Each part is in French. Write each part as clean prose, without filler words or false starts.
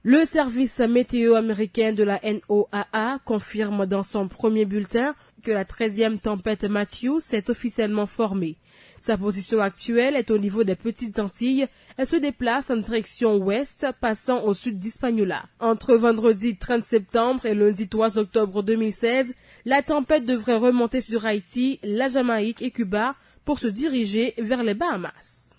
Le service météo américain de la NOAA confirme dans son premier bulletin que la 13e tempête Matthew s'est officiellement formée. Sa position actuelle est au niveau des Petites Antilles. Elle se déplace en direction ouest, passant au sud d'Hispaniola. Entre vendredi 30 septembre et lundi 3 octobre 2016, la tempête devrait remonter sur Haïti, la Jamaïque et Cuba pour se diriger vers les Bahamas.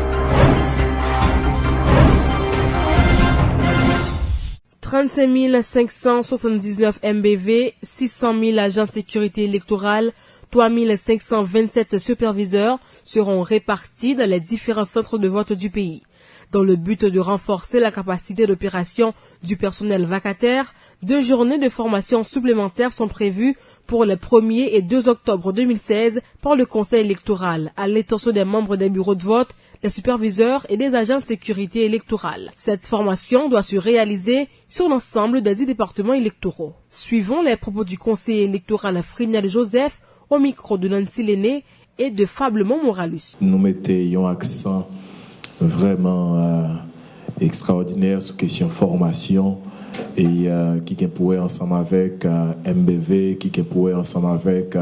35 579 MBV, 600 000 agents de sécurité électorale, 3 527 superviseurs seront répartis dans les différents centres de vote du pays. Dans le but de renforcer la capacité d'opération du personnel vacataire, 2 journées de formation supplémentaires sont prévues pour les 1er et 2 octobre 2016 par le Conseil électoral, à l'intention des membres des bureaux de vote, des superviseurs et des agents de sécurité électorale. Cette formation doit se réaliser sur l'ensemble des 10 départements électoraux. Suivons les propos du conseiller électoral Frinel Joseph au micro de Nancy Lenné et de Fablement Moralus. Nous mettions un accent vraiment extraordinaire sur question formation et qui pourrait ensemble avec MBV, qui pourrait ensemble avec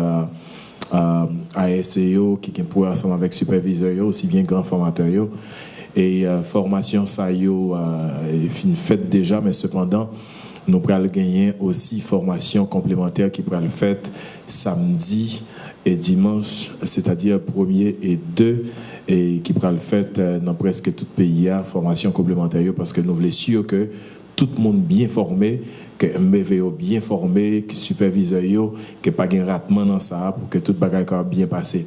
ASEO, qui pourrait ensemble avec superviseur, aussi bien grand formateur. Et formation ça yo est faite déjà, mais cependant nous pourrons gagner aussi formation complémentaire qui pourra le faire samedi et dimanche, c'est-à-dire 1er et 2, et qui pourra le faire dans presque tout le pays, formation complémentaire, parce que nous voulons sûr que tout le monde bien formé, que MBVO bien formé, que superviseur, que pas de ratement dans ça, pour que tout le bagage soit bien passé.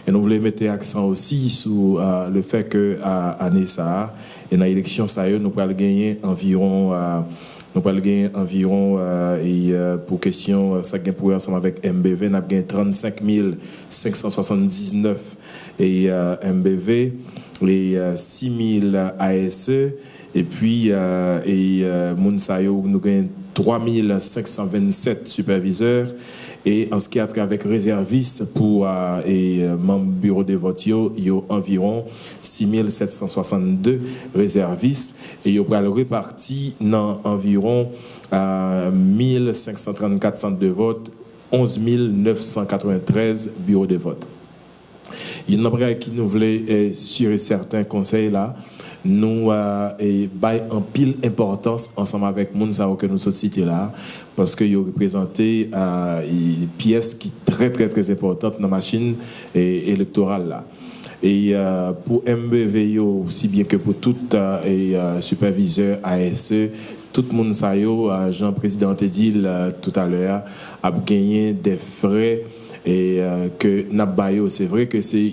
Et nous voulons mettre l'accent aussi sur le fait que à année ça, et dans l'élection ça, nous pourrons gagner environ et pour question ça gagne pour ensemble avec MBV n'a gagné 35 579 et MBV les 6000 ASE et puis Mounsayo nous gagne 3527 superviseurs. Et en ce qui a trait avec réservistes pour membres bureau de vote, il y a environ 6762 réservistes et il y a réparti dans environ 1534 centres de vote, 11 993 bureaux de vote. Il y en a qui nous voulait sur certains conseils là. Nous bail en pile importance ensemble avec Mounzao que nous sommes cités là parce que ils représenté une pièce qui est très très très importante dans la machine électorale là. Et pour MBV aussi bien que pour tout superviseur ASE, tout le monde ça Jean-Président dit tout à l'heure a gagné des frais et que Nabayo, c'est vrai que c'est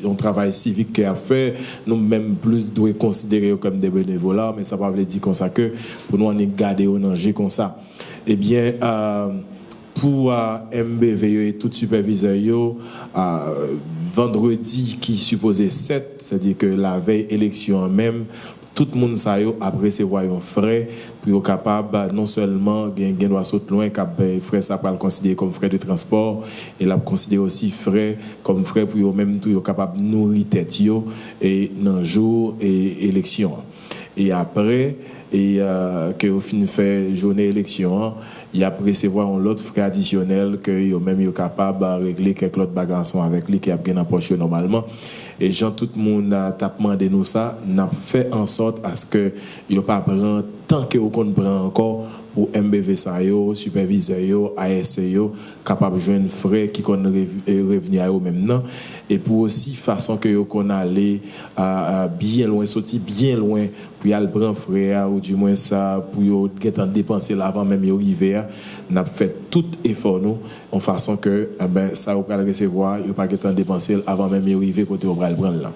un travail civique qu'il a fait, nous même plus devons considérer comme des bénévolats, mais ça ne veut pas dire comme ça que pour nous on est gardé au danger comme ça. Eh bien, pour MBV et tout superviseur, vendredi qui supposait 7, c'est-à-dire que la veille élection même, tout le monde ça après c'est voyons frais pour capable non seulement gain doit sauter loin cap frais ça pas le considérer comme frais de transport et la considérer aussi frais comme frais pour même tout capable nourrir tête yo et dans jour et élection et après et que au fin fait journée élection il y a recevoir un autre frais additionnel que yo même yo capable régler quelques autres bagages ensemble avec lui qui a bien approché normalement. Et Jean, tout le monde a demandé nous ça, n'a fait en sorte à ce que il pas prend tant que vous prend encore pour MBV ça yo, superviseur yo, ASE yo, capable joindre frais qui qu'on revenir à eux maintenant et pour aussi façon que yo qu'on aller bien loin sorti bien loin pour y aller prendre frais ou du moins ça pour yo get dépenser avant même yo arriver n'a fait tout effort nous en façon que ça vous pas recevoir yo pas get dépenser avant même yo arriver côté au bras le prendre là.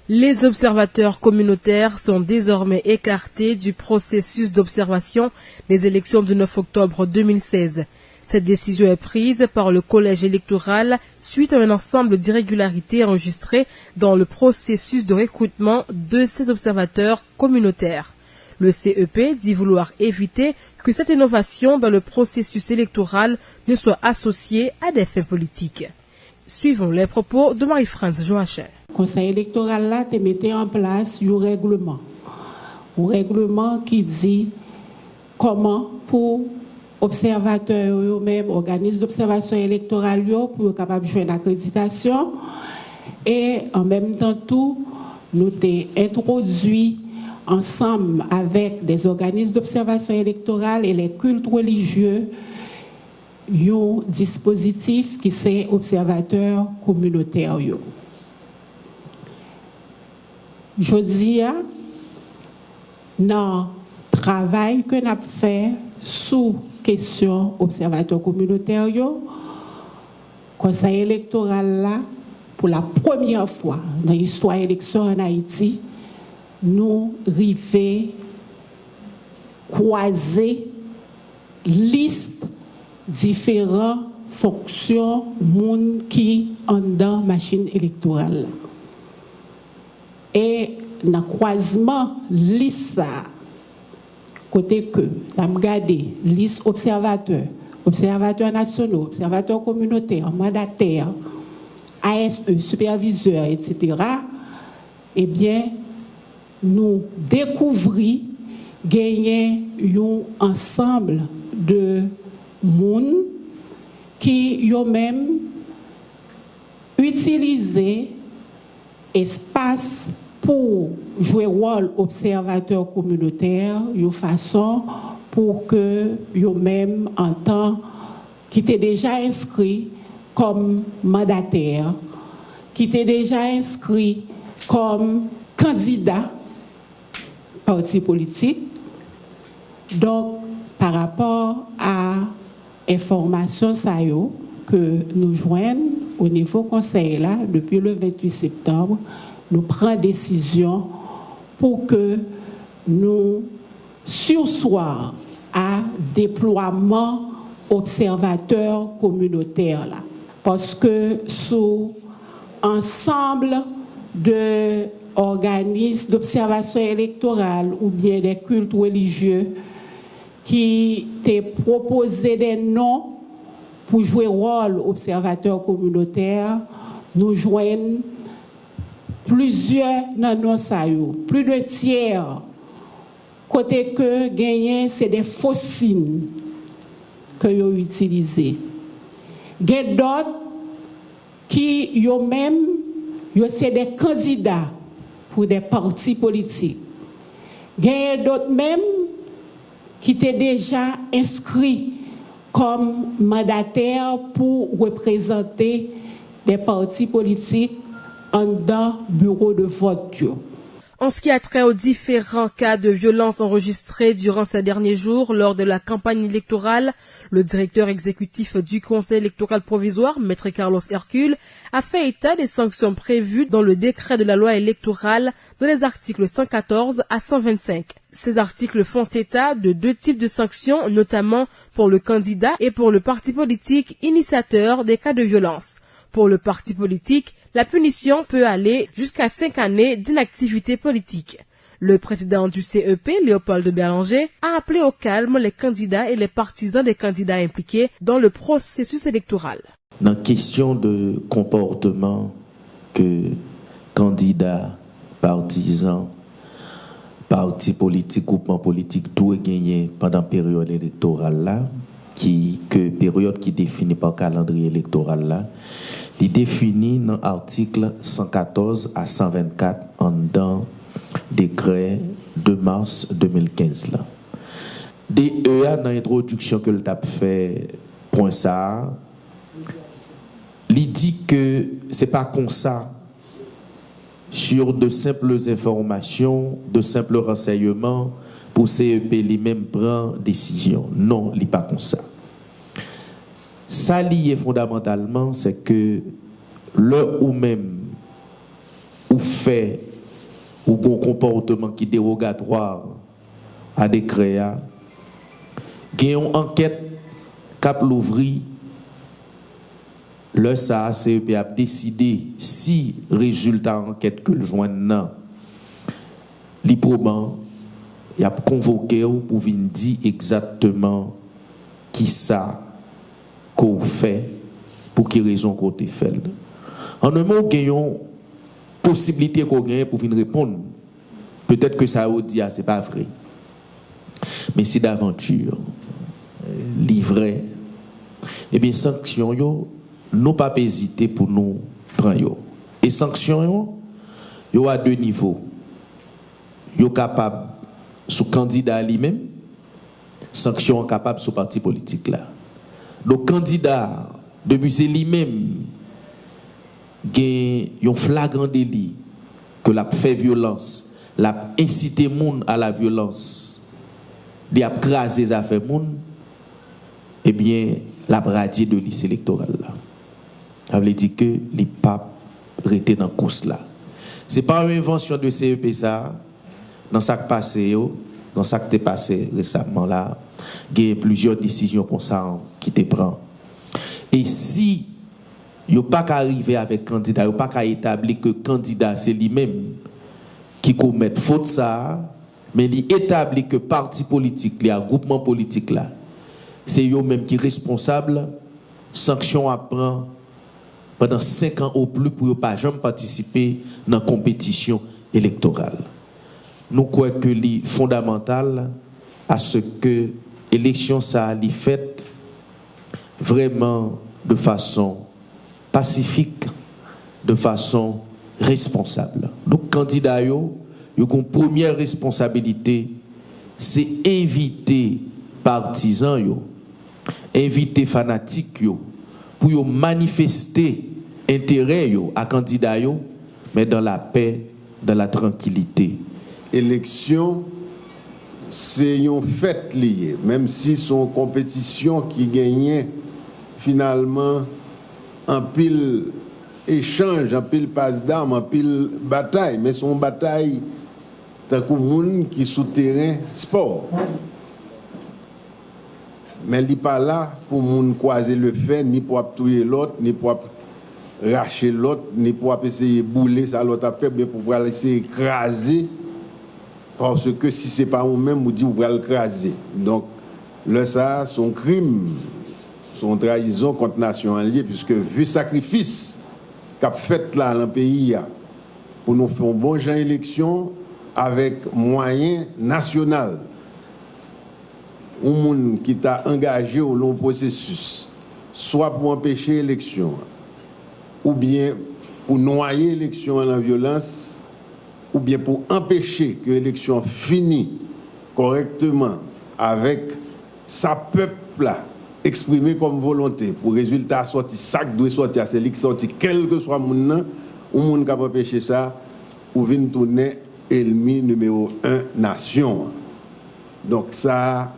Les observateurs communautaires sont désormais écartés du processus d'observation des élections du 9 octobre 2016. Cette décision est prise par le collège électoral suite à un ensemble d'irrégularités enregistrées dans le processus de recrutement de ces observateurs communautaires. Le CEP dit vouloir éviter que cette innovation dans le processus électoral ne soit associée à des fins politiques. Suivons les propos de Marie-France Joachim. Le Conseil électoral là te mettait en place un règlement. un règlement qui dit comment pour observateurs eux-mêmes, organismes d'observation électorale pour être capables de jouer une accréditation. Et en même temps, tout, nous avons introduit ensemble avec des organismes d'observation électorale et les cultes religieux un dispositif qui c'est observateur communautaire. Je dis, dans le travail que nous avons fait sous question observateur communautaire, le Conseil électoral là, pour la première fois dans l'histoire de l'élection en Haïti, nous arrivons croiser liste différentes fonctions monde qui en dans machine électorale. Et dans le croisement liste ça, côté que nous avons regardé liste observateurs nationaux, observateurs communautaires, mandataires, ASE, superviseurs, etc., eh bien, nous découvrons gagner un ensemble de monde qui ont même utilisé espace pour jouer rôle observateur communautaire, de façon pour que eux-mêmes en tant qui étaient déjà inscrits comme mandataires, qui étaient déjà inscrits comme candidats partis politiques. Donc, par rapport à l'information que nous joignons au niveau conseil là, depuis le 28 septembre, nous prenons décision pour que nous sursoir à déploiement observateur communautaire là. Parce que sous ensemble de organismes d'observation électorale ou bien des cultes religieux qui t'ont proposé des noms pour jouer rôle observateur communautaire, nous joignons plusieurs dans plus de tiers. Côté que gagné, c'est des faux signes que vous ont utilisés. Il y a d'autres qui ont même, c'est des candidats pour des partis politiques. Il y a d'autres même qui étaient déjà inscrits comme mandataires pour représenter des partis politiques dans le bureau de vote. En ce qui a trait aux différents cas de violence enregistrés durant ces derniers jours lors de la campagne électorale, le directeur exécutif du Conseil électoral provisoire, Maître Carlos Hercule, a fait état des sanctions prévues dans le décret de la loi électorale dans les articles 114 à 125. Ces articles font état de deux types de sanctions, notamment pour le candidat et pour le parti politique initiateur des cas de violence. Pour le parti politique, la punition peut aller jusqu'à 5 années d'inactivité politique. Le président du CEP, Léopold Berlanger, a appelé au calme les candidats et les partisans des candidats impliqués dans le processus électoral. Dans la question de comportement que candidats, partisans, partis politiques, groupements politiques doivent gagner pendant la période électorale là, période qui définie par le calendrier électoral là, il définit dans l'article 114 à 124 en dans décret 2 mars 2015 là. DEA dans l'introduction que le TAP fait point ça, il dit que c'est pas comme ça sur de simples informations, de simples renseignements pour CEP lui-même prend décision. Non, il n'est pas comme ça. Ça lié fondamentalement, c'est que le ou même ou fait ou bon comportement qui est dérogatoire à des créas, il y a une enquête cap l'ouvrir, le CEP a décidé si résultat enquête que le joignent li probant, il a convoqué pour venir dire exactement qui ça qu'on fait, pour quelle raison qu'on te fait. En un mot, gagnons possibilité qu'on gagne pour venir répondre Peut-être que ça vous dit, ah, c'est pas vrai. Mais si d'aventure, livré, eh bien, sanction, yo, nous pas hésiter pour nous prendre. Yo. Et sanction, yo à deux niveaux. Yo capable, sous candidat lui-même, sanction capable sous parti politique là. Donc, candidat, depuis c'est lui-même, il y a un flagrant délit que l'a fait violence, l'a incité moun à la violence, l'a crasé les affaires moun, eh bien, l'a radié de liste électorale là. Ça veut dire que les papes étaient dans la course là. Ce n'est pas une invention de CEP ça, dans ce qui passé, dans ce qui est passé récemment là, il y a plusieurs décisions comme ça qui te prennent. Et si il n'y a pas qu'à arriver avec candidat, il n'y a pas qu'à établir que candidat c'est lui-même qui commet faute ça, mais il établit que parti politique, les groupement politique là, c'est eux-mêmes qui sont responsables, sanction à prendre pendant 5 ans au plus pour ne pas jamais participer dans la compétition électorale. Nous croyons que c'est fondamental à ce que l'élection ça soit faite vraiment de façon pacifique, de façon responsable. Donc, candidats, yo une première responsabilité, c'est inviter partisans, inviter fanatiques, pour manifester intérêt à candidats, mais dans la paix, dans la tranquillité. Élection, c'est une fête liée, même si son compétition qui gagnait finalement en pile échange, en pile passe d'armes, en pile bataille, mais son bataille tant que monde qui souterrain sport. Mais il n'est pas là pour moun croiser le fait, ni pour tuer l'autre, ni pour racher l'autre, ni pour essayer de bouler ça l'autre a fait, mais pour essayer d'écraser. Parce que si ce n'est pas vous-même, vous dites que vous allez l'écraser. Donc, là, ça, son crime, son trahison contre la nation en lieu, puisque vu le sacrifice qu'a fait là dans le pays, pour nous faire un bon genre d'élection avec moyens nationaux, un monde qui t'a engagé au long processus, soit pour empêcher l'élection, ou bien pour noyer l'élection en la violence, ou bien pour empêcher que l'élection finisse correctement avec sa peuple là, exprimé comme volonté, pour résultat sorti, ça doit sortir, c'est lui qui sorti, quel que soit le monde, ou monde qui a empêché ça, ou vient tourner ennemi numéro 1 nation. Donc ça,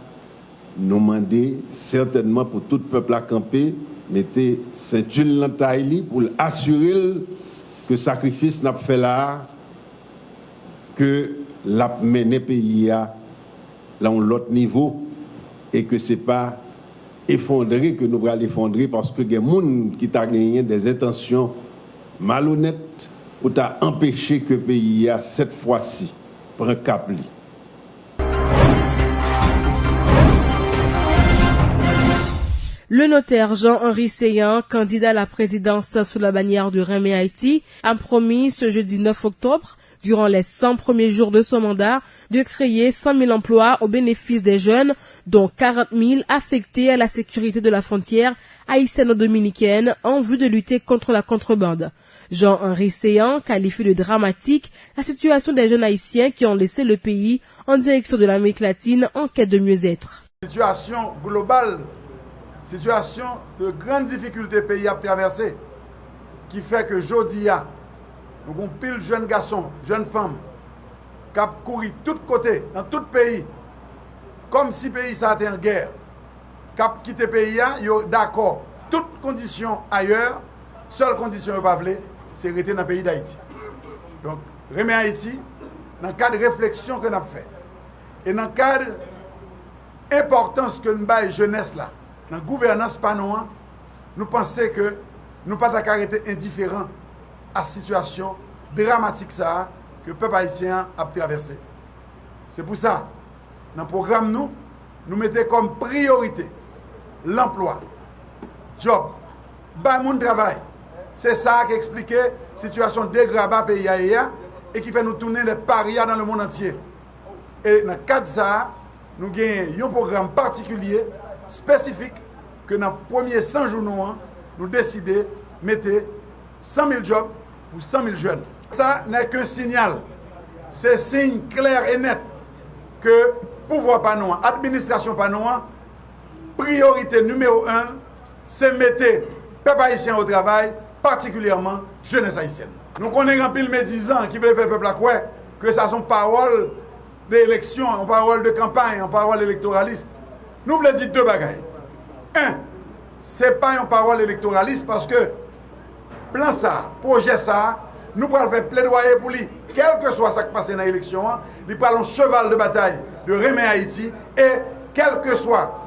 nous demandons certainement pour tout peuple à camper, mettez ceinture dans la taille pour assurer que le sacrifice n'a pas fait là, que la mené pays à l'autre niveau et que ce n'est pas effondré que nous allons l'effondrer parce que il y a des gens qui ont gagné des intentions malhonnêtes pour empêcher que le pays à cette fois-ci prenne cap. Le notaire Jean-Henri Seyan, candidat à la présidence sous la bannière de Remé Haïti, a promis ce jeudi 9 octobre, durant les 100 premiers jours de son mandat, de créer 100 000 emplois au bénéfice des jeunes, dont 40 000 affectés à la sécurité de la frontière haïtienne-dominicaine en vue de lutter contre la contrebande. Jean-Henri Seyan qualifie de dramatique la situation des jeunes haïtiens qui ont laissé le pays en direction de l'Amérique latine en quête de mieux-être. Situation globale, situation de grande difficulté pays à traverser, qui fait que aujourd'hui, nous avons pile de jeunes garçons, jeunes femmes, qui ont couru de tous côtés, dans tout pays, comme si le pays était en guerre, qui ont quitté le pays, ils sont d'accord, toutes conditions ailleurs, seule condition qu'ils ne c'est rester dans le pays d'Haïti. Donc, Remé Haïti, dans le cadre de réflexion que nous avons fait, et dans le cadre d'importance que nous avons jeunesse là, dans la gouvernance panoan, nous pensons que nous ne pouvons pas arrêter indifférents à la situation dramatique ça, que le peuple haïtien a traversé. C'est pour ça, dans le programme, nous mettons comme priorité l'emploi, job, bas monde travail. C'est ça qui explique la situation dégradée pays haïtien et qui fait nous tourner des parias dans le monde entier. Et dans le cadre de ça, nous avons un programme particulier, spécifique, que dans les premiers 100 jours, nous décidons de mettre 100 000 jobs pour 100 000 jeunes. Ça n'est qu'un signal. C'est un signe clair et net que pouvoir pas nous, administration pas nous, priorité numéro 1, c'est mettre les peuples haïtiens au travail, particulièrement jeunesse haïtienne. Nous connaissons un pile médisants qui veulent faire peuple à quoi que ça sont paroles d'élection, en parole de campagne, en parole électoraliste. Nous voulons dire deux bagailles. Un, ce n'est pas une parole électoraliste parce que plan ça, projet ça, nous pouvons faire plaidoyer pour lui, quel que soit ce qui passe dans l'élection, nous parlons cheval de bataille de Rémy Haïti et quel que soit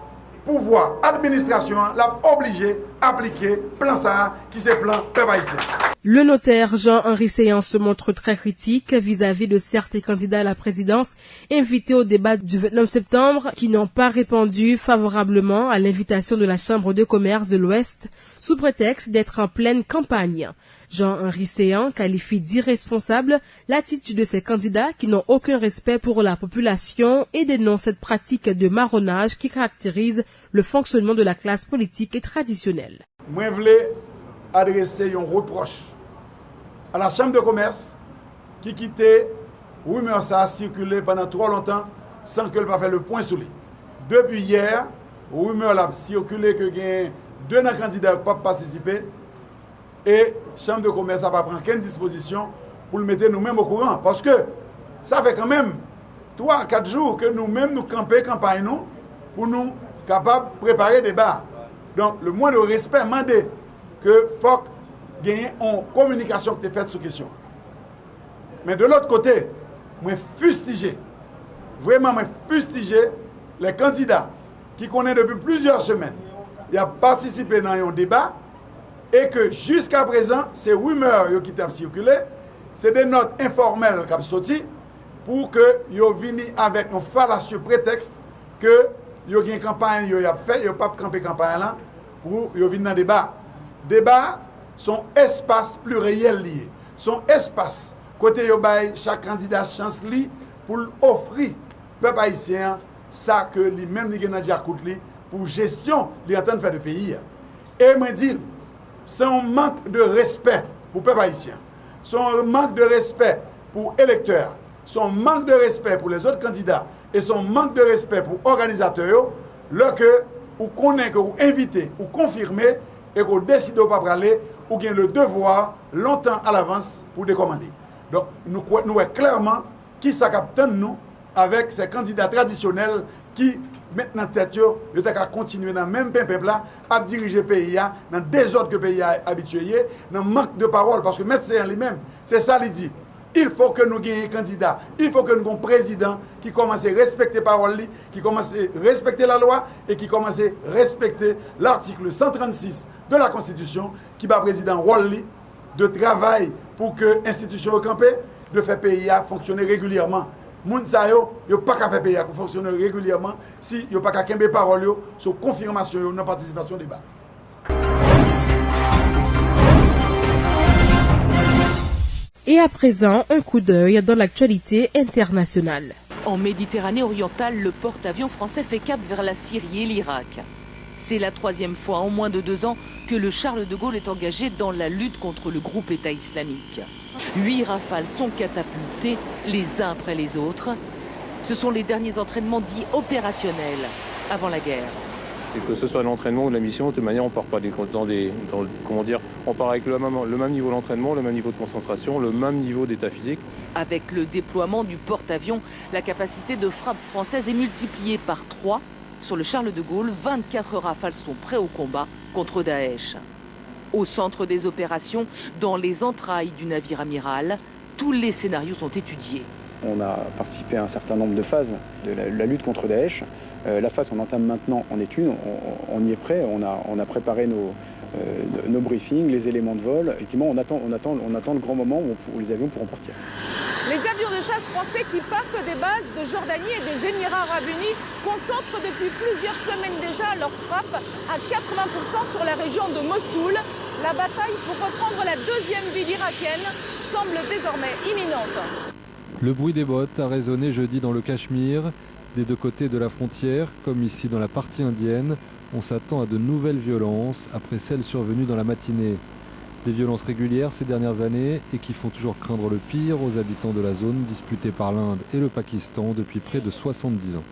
pouvoir, administration, l'a obligé d'appliquer plan ça, qui c'est plan peuple haïtien. Le notaire Jean-Henri Séan se montre très critique vis-à-vis de certains candidats à la présidence invités au débat du 29 septembre qui n'ont pas répondu favorablement à l'invitation de la Chambre de commerce de l'Ouest sous prétexte d'être en pleine campagne. Jean-Henri Séan qualifie d'irresponsable l'attitude de ces candidats qui n'ont aucun respect pour la population et dénonce cette pratique de marronnage qui caractérise le fonctionnement de la classe politique et traditionnelle. Moi, je voulais adresser un reproche à la Chambre de commerce qui quittait rumeur ça a circulé pendant trop longtemps sans qu'elle pas fait le point sur lui. Depuis hier, rumeur a circulé que deux candidats ne peuvent pas participer et la Chambre de commerce n'a pas pris aucune disposition pour le mettre nous-mêmes au courant. Parce que ça fait quand même 3 à 4 jours que nous-mêmes nous camper campagne nous pour nous capables de préparer des débats. Donc le moins de respect demandé que faut gagner en communication qui est faite sur question. Mais de l'autre côté, moi fustiger, vraiment moi fustiger les candidats qui connaissent depuis plusieurs semaines, ils ont participé dans un débat et que jusqu'à présent, ces rumeurs qui ont circulé, c'est des notes informelles qui ont sorti pour que ils viennent avec un fallacieux prétexte que ils ont une campagne, ils ont fait, ils n'ont pas campé campagne là pour ils viennent dans le débat. Débat sont espaces pluriels liés, sont espaces côté yo bay chaque candidat chance li pour offrir peuple haïtien ça que lui même li gen déjà coûte li pour gestion li en train de faire de pays. Et me dit c'est un manque de respect pour peuple haïtien, c'est un manque de respect pour électeurs, c'est un manque de respect pour les autres candidats et son manque de respect pour organisateurs là que ou connaît que ou invité ou confirmé et qu'on décide de ne pas aller, ou bien le devoir longtemps à l'avance pour décommander. Donc, nous voyons clairement qui s'accapte nous avec ces candidats traditionnels qui, maintenant, ils ont continuer dans le même peuple là, à diriger le pays, dans le désordre que le pays a habitué, dans le manque de parole, parce que le médecin lui-même, c'est ça qu'il dit. Il faut que nous ayons un candidat, il faut que nous ayons un président qui commence à respecter les paroles, qui commence à respecter la loi et qui commence à respecter l'article 136 de la Constitution qui va président rôle de travail pour que l'institution au campé de faire pays fonctionner régulièrement. Moun sa yo pas qu'à faire pays fonctionner régulièrement si yo pas qu'à kembe parole yo sur confirmation non participation au débat. Et à présent, un coup d'œil dans l'actualité internationale. En Méditerranée orientale, le porte-avions français fait cap vers la Syrie et l'Irak. C'est la 3e fois en moins de 2 ans que le Charles de Gaulle est engagé dans la lutte contre le groupe État islamique. 8 rafales sont catapultées les uns après les autres. Ce sont les derniers entraînements dits opérationnels avant la guerre. Que ce soit l'entraînement ou la mission, de toute manière, on part pas on part avec le même niveau d'entraînement, le même niveau de concentration, le même niveau d'état physique. Avec le déploiement du porte-avions, la capacité de frappe française est multipliée par 3. Sur le Charles de Gaulle, 24 rafales sont prêts au combat contre Daesh. Au centre des opérations, dans les entrailles du navire amiral, tous les scénarios sont étudiés. On a participé à un certain nombre de phases de la lutte contre Daesh. La phase qu'on entame maintenant en est une, on y est prêt, on a préparé nos briefings, les éléments de vol. Effectivement, on attend le grand moment où les avions pourront partir. Les avions de chasse français qui partent des bases de Jordanie et des Émirats arabes unis concentrent depuis plusieurs semaines déjà leur frappe à 80% sur la région de Mossoul. La bataille pour reprendre la deuxième ville irakienne semble désormais imminente. Le bruit des bottes a résonné jeudi dans le Cachemire. Des deux côtés de la frontière, comme ici dans la partie indienne, on s'attend à de nouvelles violences après celles survenues dans la matinée. Des violences régulières ces dernières années et qui font toujours craindre le pire aux habitants de la zone disputée par l'Inde et le Pakistan depuis près de 70 ans.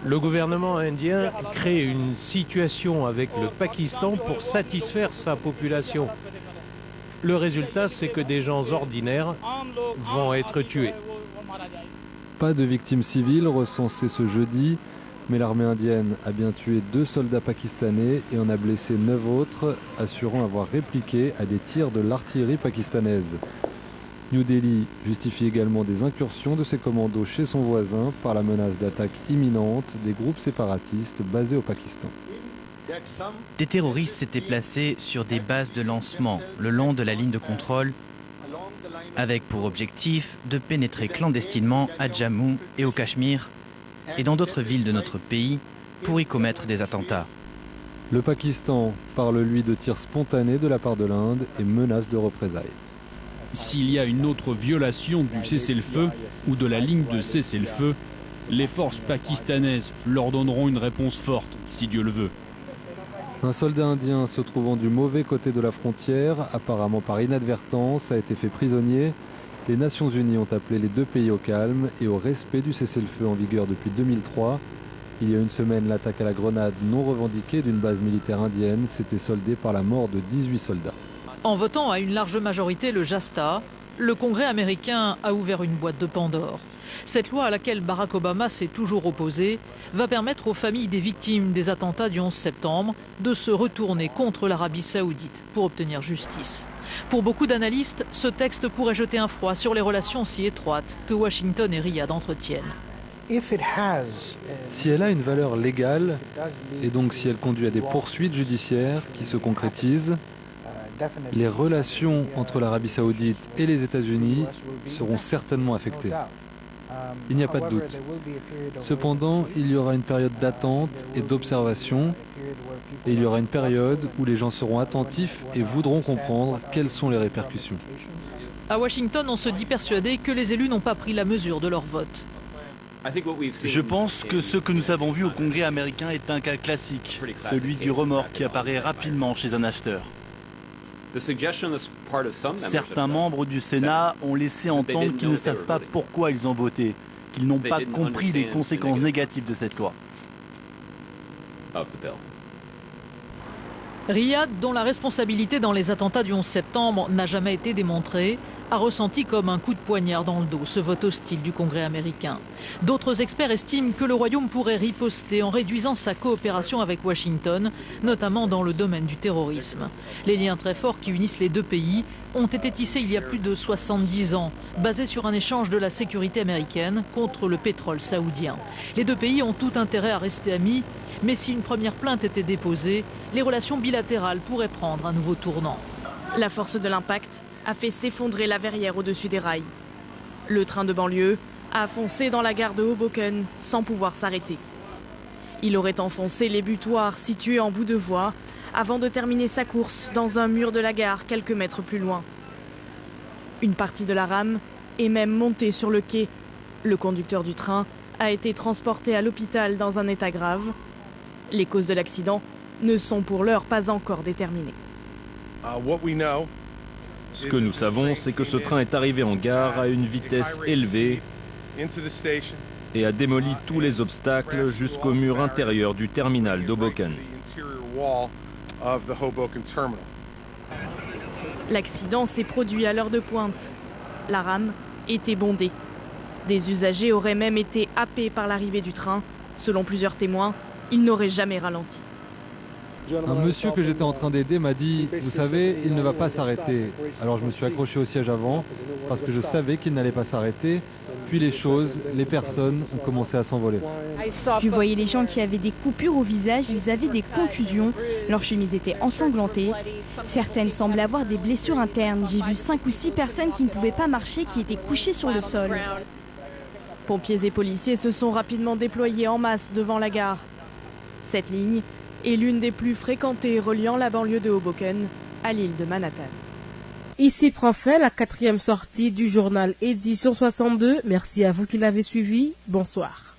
Le gouvernement indien crée une situation avec le Pakistan pour satisfaire sa population. Le résultat, c'est que des gens ordinaires vont être tués. Pas de victimes civiles recensées ce jeudi, mais l'armée indienne a bien tué 2 soldats pakistanais et en a blessé 9 autres, assurant avoir répliqué à des tirs de l'artillerie pakistanaise. New Delhi justifie également des incursions de ses commandos chez son voisin par la menace d'attaque imminente des groupes séparatistes basés au Pakistan. Des terroristes s'étaient placés sur des bases de lancement le long de la ligne de contrôle, avec pour objectif de pénétrer clandestinement à Jammu et au Cachemire et dans d'autres villes de notre pays pour y commettre des attentats. Le Pakistan parle lui de tirs spontanés de la part de l'Inde et menace de représailles. S'il y a une autre violation du cessez-le-feu ou de la ligne de cessez-le-feu, les forces pakistanaises leur donneront une réponse forte, si Dieu le veut. Un soldat indien se trouvant du mauvais côté de la frontière, apparemment par inadvertance, a été fait prisonnier. Les Nations Unies ont appelé les deux pays au calme et au respect du cessez-le-feu en vigueur depuis 2003. Il y a une semaine, l'attaque à la grenade non revendiquée d'une base militaire indienne s'était soldée par la mort de 18 soldats. En votant à une large majorité le JASTA, le Congrès américain a ouvert une boîte de Pandore. Cette loi à laquelle Barack Obama s'est toujours opposé va permettre aux familles des victimes des attentats du 11 septembre de se retourner contre l'Arabie saoudite pour obtenir justice. Pour beaucoup d'analystes, ce texte pourrait jeter un froid sur les relations si étroites que Washington et Riyad entretiennent. Si elle a une valeur légale, et donc si elle conduit à des poursuites judiciaires qui se concrétisent, les relations entre l'Arabie saoudite et les États-Unis seront certainement affectées. Il n'y a pas de doute. Cependant, il y aura une période d'attente et d'observation, et il y aura une période où les gens seront attentifs et voudront comprendre quelles sont les répercussions. À Washington, on se dit persuadé que les élus n'ont pas pris la mesure de leur vote. Je pense que ce que nous avons vu au Congrès américain est un cas classique, celui du remords qui apparaît rapidement chez un acheteur. Certains membres du Sénat ont laissé entendre qu'ils ne savent pas pourquoi ils ont voté, qu'ils n'ont pas compris les conséquences négatives de cette loi. Riyad, dont la responsabilité dans les attentats du 11 septembre n'a jamais été démontrée, a ressenti comme un coup de poignard dans le dos ce vote hostile du Congrès américain. D'autres experts estiment que le Royaume pourrait riposter en réduisant sa coopération avec Washington, notamment dans le domaine du terrorisme. Les liens très forts qui unissent les deux pays ont été tissés il y a plus de 70 ans, basés sur un échange de la sécurité américaine contre le pétrole saoudien. Les deux pays ont tout intérêt à rester amis, mais si une première plainte était déposée, les relations bilatérales pourraient prendre un nouveau tournant. La force de l'impact a fait s'effondrer la verrière au-dessus des rails. Le train de banlieue a foncé dans la gare de Hoboken sans pouvoir s'arrêter. Il aurait enfoncé les butoirs situés en bout de voie avant de terminer sa course dans un mur de la gare quelques mètres plus loin. Une partie de la rame est même montée sur le quai. Le conducteur du train a été transporté à l'hôpital dans un état grave. Les causes de l'accident ne sont pour l'heure pas encore déterminées. Ce que nous savons, c'est que ce train est arrivé en gare à une vitesse élevée et a démoli tous les obstacles jusqu'au mur intérieur du terminal d'Hoboken. L'accident s'est produit à l'heure de pointe. La rame était bondée. Des usagers auraient même été happés par l'arrivée du train. Selon plusieurs témoins, il n'aurait jamais ralenti. Un monsieur que j'étais en train d'aider m'a dit « Vous savez, il ne va pas s'arrêter ». Alors je me suis accroché au siège avant parce que je savais qu'il n'allait pas s'arrêter. Puis les choses, les personnes ont commencé à s'envoler. Je voyais les gens qui avaient des coupures au visage, ils avaient des contusions, leurs chemises étaient ensanglantées. Certaines semblaient avoir des blessures internes. J'ai vu 5 ou 6 personnes qui ne pouvaient pas marcher, qui étaient couchées sur le sol. Pompiers et policiers se sont rapidement déployés en masse devant la gare. Cette ligne est l'une des plus fréquentées reliant la banlieue de Hoboken à l'île de Manhattan. Ici prend fin la 4e sortie du journal Édition 62. Merci à vous qui l'avez suivi. Bonsoir.